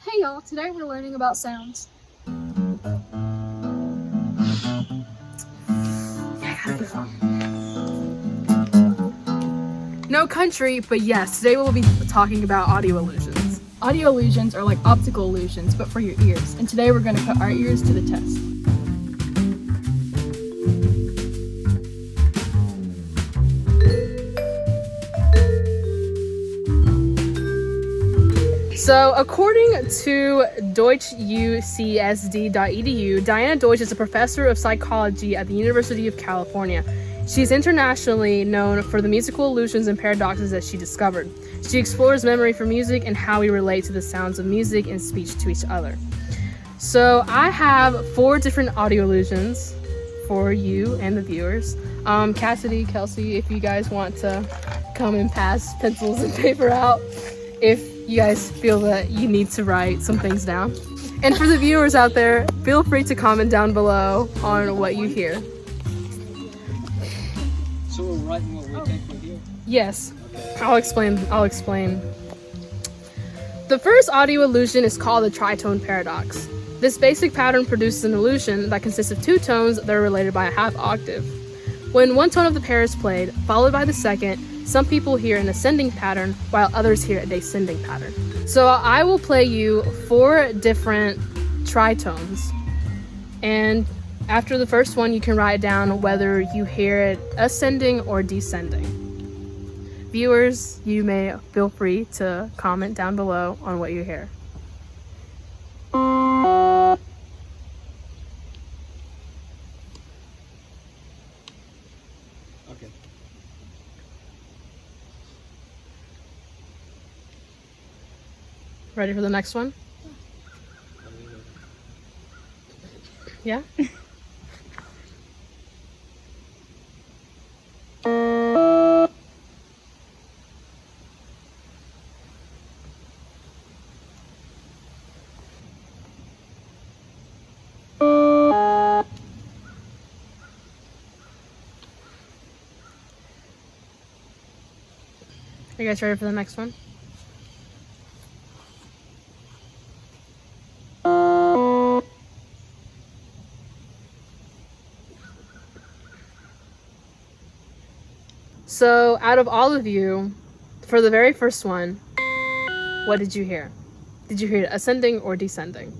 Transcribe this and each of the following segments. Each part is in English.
Hey y'all, today we're learning about sounds. No country, but yes, today we'll be talking about audio illusions. Audio illusions are like optical illusions, but for your ears. And today we're going to put our ears to the test. So, according to deutschucsd.edu, Diana Deutsch is a professor of psychology at the University of California. She's internationally known for the musical illusions and paradoxes that she discovered. She explores memory for music and how we relate to the sounds of music and speech to each other. So, I have 4 different audio illusions for you and the viewers. Cassidy, Kelsey, if you guys want to come and pass pencils and paper out, if you guys feel that you need to write some things down. And for the viewers out there, feel free to comment down below on what you hear. So we're writing what we think we hear? Yes, I'll explain. The first audio illusion is called the tritone paradox. This basic pattern produces an illusion that consists of 2 tones that are related by a half octave. When one tone of the pair is played, followed by the second, some people hear an ascending pattern, while others hear a descending pattern. So I will play you 4 different tritones, and after the first one, you can write down whether you hear it ascending or descending. Viewers, you may feel free to comment down below on what you hear. Okay. Ready for the next one? Yeah? Are you guys ready for the next one? So, out of all of you, for the very first one, what did you hear? Did you hear it ascending or descending?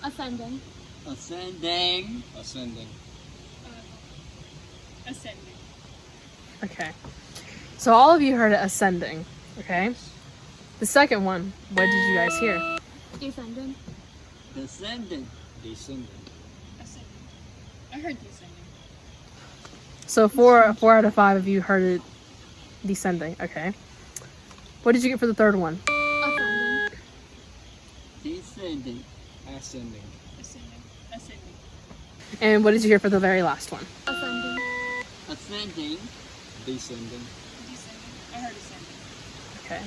Ascending. Ascending. Ascending. Ascending. Okay. So all of you heard it ascending, okay? The second one, what did you guys hear? Descending. Descending. Descending. Ascending. I heard descending. So four out of 5 of you heard it descending, okay? What did you get for the third one? Ascending. Descending. Ascending. Ascending. Ascending. And what did you hear for the very last one? Ascending. Ascending. Descending. Descending. I heard ascending. Okay.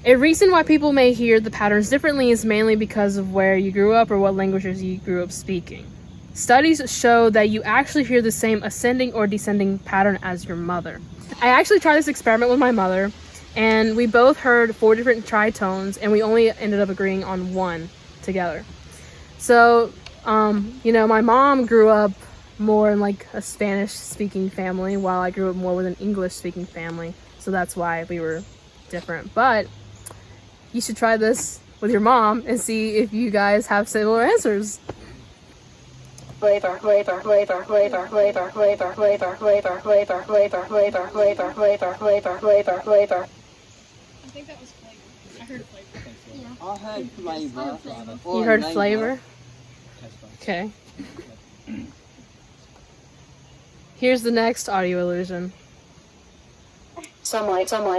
A reason why people may hear the patterns differently is mainly because of where you grew up or what languages you grew up speaking. Studies show that you actually hear the same ascending or descending pattern as your mother. I actually tried this experiment with my mother, and we both heard 4 different tritones, and we only ended up agreeing on 1 together. So, my mom grew up more in like a Spanish-speaking family, while I grew up more with an English-speaking family. So that's why we were different. But you should try this with your mom and see if you guys have similar answers. Flavor. Okay. I think that was flavor. I heard flavor. Yeah. I heard flavor. You heard flavor? Okay. Here's the next audio illusion. Sunlight. Okay.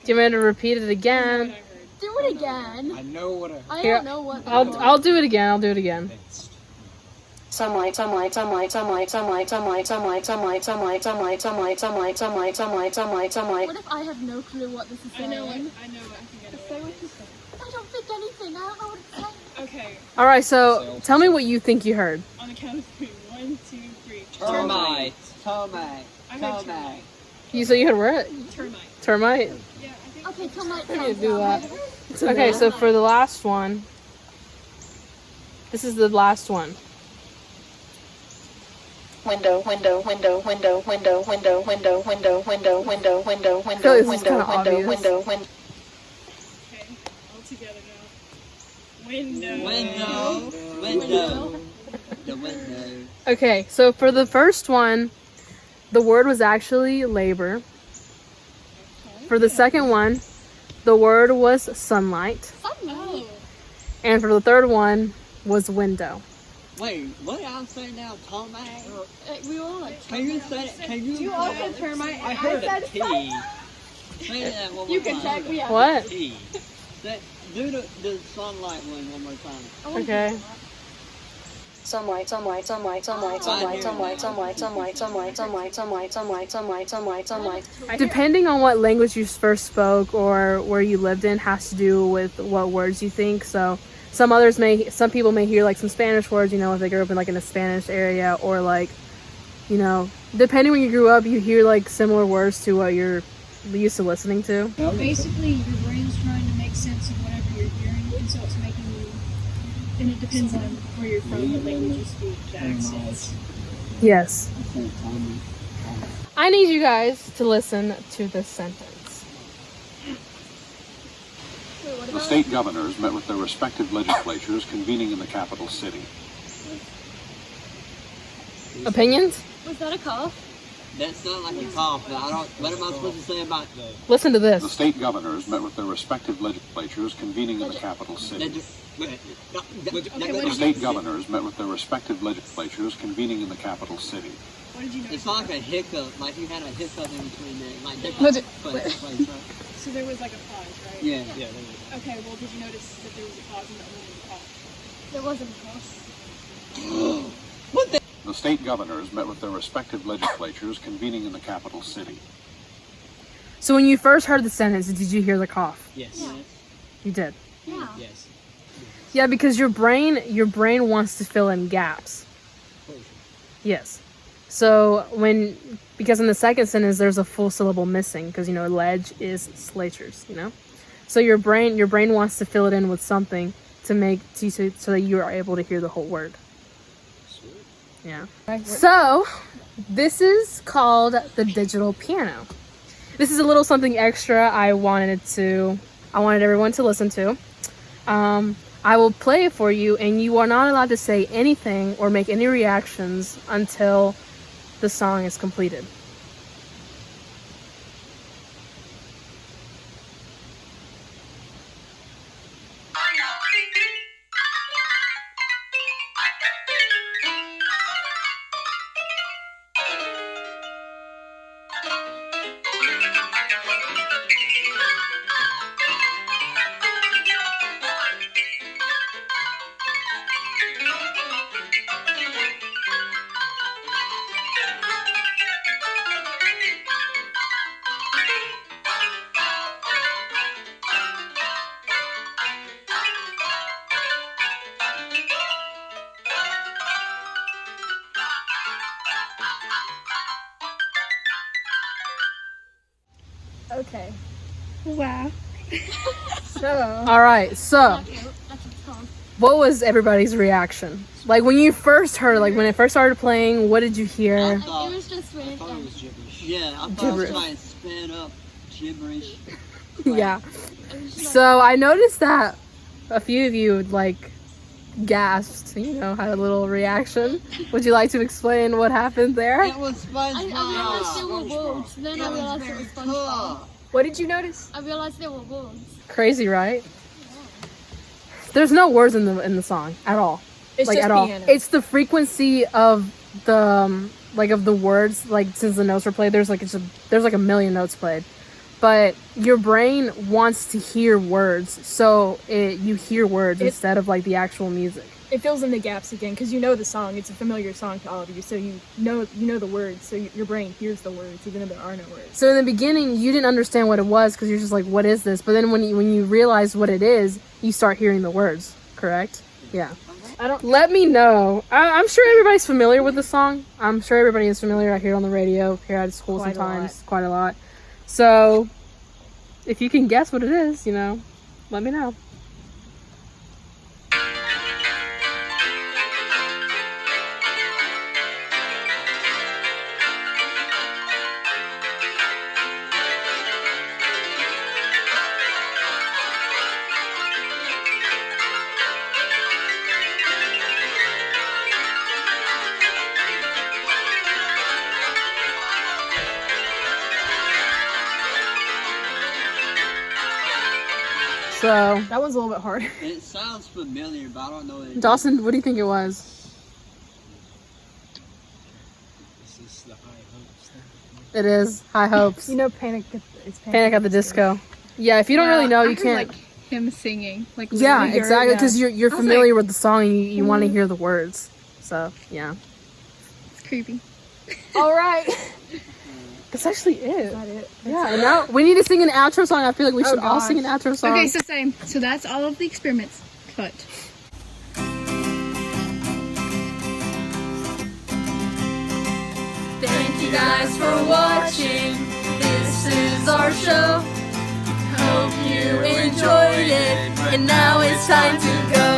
Do you want me to repeat it again? Do it again. I know what I I Here, don't know what. I'll do it again. I'll do it again. What if I have no clue what this is saying? I know what I can get away with. I don't think anything. I don't know what it's saying. Okay, All right. So tell me what you think you heard. on the count of 3. 1, 2, 3. Termite. Termite. I heard Termite. So you had what? Termite. Termite? Yeah, I think. Okay, termite I need to sounds do bad. that. Okay, so for the last one, this is the last one. Window, window, window, window, window, window, window, window, window, window, window, feel like window, this is window, kinda window, obvious. window, window. Okay, all together now. Window. Window. Window. The window. Okay, so for the first one, the word was actually labor. For the second one, the word was sunlight. Oh. And for the third one was window. Wait, what did I say now? Termite? We all like Can you say it? Can you? You all said termite. I heard a T. Say that one more You can time. check. Yeah. What? T. Do the sunlight one more time. Okay. Sunlight, sunlight, sunlight, sunlight, sunlight, sunlight, sunlight, sunlight, sunlight, sunlight, sunlight, sunlight, sunlight, sunlight, sunlight. Depending on what language you first spoke or where you lived in has to do with what words you think. So some people may hear like some Spanish words, you know, if they grew up in like in a Spanish area, or like, you know, depending when you grew up, you hear like similar words to what you're used to listening to. Basically, your brain's trying to make sense of whatever you're hearing, and so it's making you. And it depends on where you're from, what language you speak, the accents. Yes. I need you guys to listen to this sentence. The state governors met with their respective legislatures convening in the capital city. Opinions? Was that a cough? That's not like a cough, but I don't. What am I supposed to say about the? Listen to The this. state governors met with their respective legislatures convening in the capital city. The state governors met with their respective legislatures convening in the capital city. What did you know? It's not like a hiccup. Like you had a hiccup in between there. Like they Was it- So there was like a pause, right? Yeah. Okay, well, did you notice that there was a pause and that was a cough? There wasn't a cough. The state governors met with their respective legislatures convening in the capital city. So when you first heard the sentence, did you hear the cough? Yes. Yeah. You did. Yeah. Yes. Yeah, because your brain wants to fill in gaps. Yes. So because in the second sentence there's a full syllable missing, because you know ledge is slatures, you know. So your brain wants to fill it in with something so that you are able to hear the whole word. Yeah. So this is called the digital piano. This is a little something extra I wanted everyone to listen to. I will play it for you, and you are not allowed to say anything or make any reactions until the song is completed. Okay. Wow. So. All right, so Okay, that's a tone. what was everybody's reaction? Like when you first heard, like when it first started playing, what did you hear? It was just I weird. thought it was gibberish. Yeah, I thought Gibberish. somebody sped up gibberish. Yeah. It was just So I noticed that a few of you like gasped, you know, had a little reaction. Would you like to explain what happened there? It was SpongeBob. I realized there were wolves. Then I realized it was SpongeBob. What did you notice? I realized there were wolves. Crazy, right? There's no words in the song at all. It's like just at all. piano. It's the frequency of the of the words. Like since the notes were played, there's like a million notes played. But your brain wants to hear words, so you hear words instead of like the actual music. It fills in the gaps again because you know the song. It's a familiar song to all of you, so you know the words. So your brain hears the words, even though there are no words. So in the beginning, you didn't understand what it was because you're just like, "What is this?" But then when you realize what it is, you start hearing the words. Correct? Yeah. Let me know. I'm sure everybody's familiar with the song. I'm sure everybody is familiar. I hear it on the radio, here at school sometimes, quite a lot. So, if you can guess what it is, let me know. So That one's a little bit hard. It sounds familiar, but I don't know what it is. Dawson, what do you think it was? This is the High Hopes thing. It is High Hopes. Panic Panic at the Disco. Yeah, if you don't really know, you can't. Like him singing. Like Yeah, hear it, exactly. Because yeah. you're familiar with the song and you want to hear the words. So yeah, it's creepy. All right. that's actually it. That it. Yeah, and now we need to sing an outro song. I feel like we should all gosh. sing an outro song. Okay, so same. So that's all of the experiments. Cut. Thank you guys for watching. This is our show. Hope you enjoyed it. And now it's time to go.